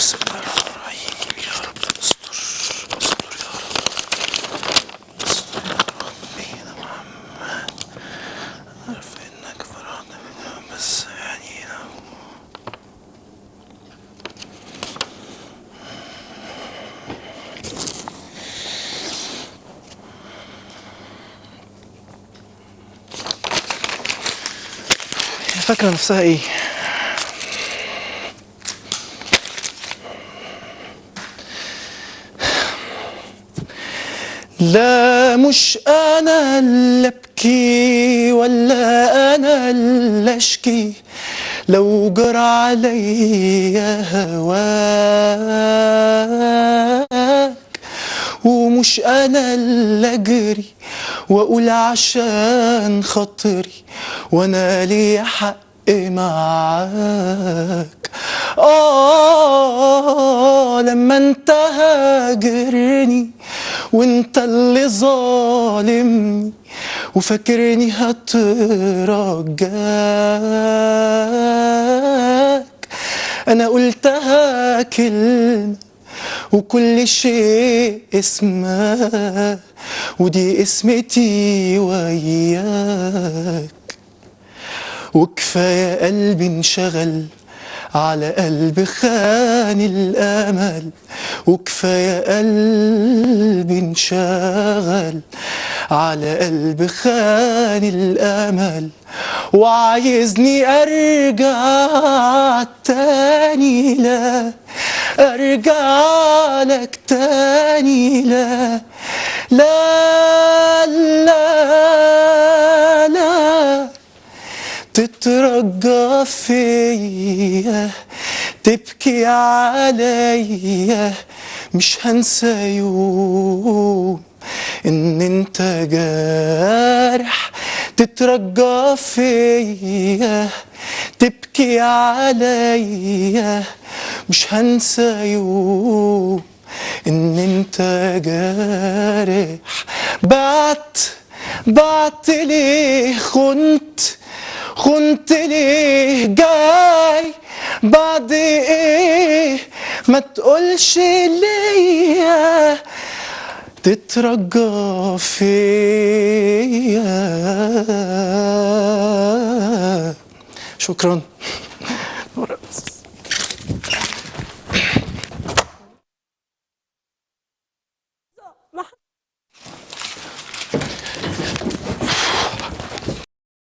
بسم الله الرحمن الرحيم. يا رب استر استر يا رب استر يا ربي يا محمد. عارف انك فرحنا منها بس يعني فاكرة نفسها ايه؟ لا مش انا اللي ابكي ولا انا اللي اشكي لو جرى عليا هواك، ومش انا اللي اجري واقول عشان خاطري وانا لي حق معاك. لما انت هاجرني وانت اللي ظالمني وفاكرني هترجاك، انا قلتها كلمة وكل شيء اسمها ودي اسمتي وياك. وكفاية قلبي انشغل على قلب خان الأمل، وكفاية قلبي انشغل على قلب خان الأمل، وعايزني أرجع تاني لا أرجع لك تاني لا لا لا لا تترجى فيا تبكي عليا، مش هنسى يوم ان انت جارح. تترجى فيا تبكي عليا، مش هنسى يوم ان انت جارح. بعت ليه خنت ليه جاي بعد ايه ما تقولش ليا تترجى فيا. شكرا.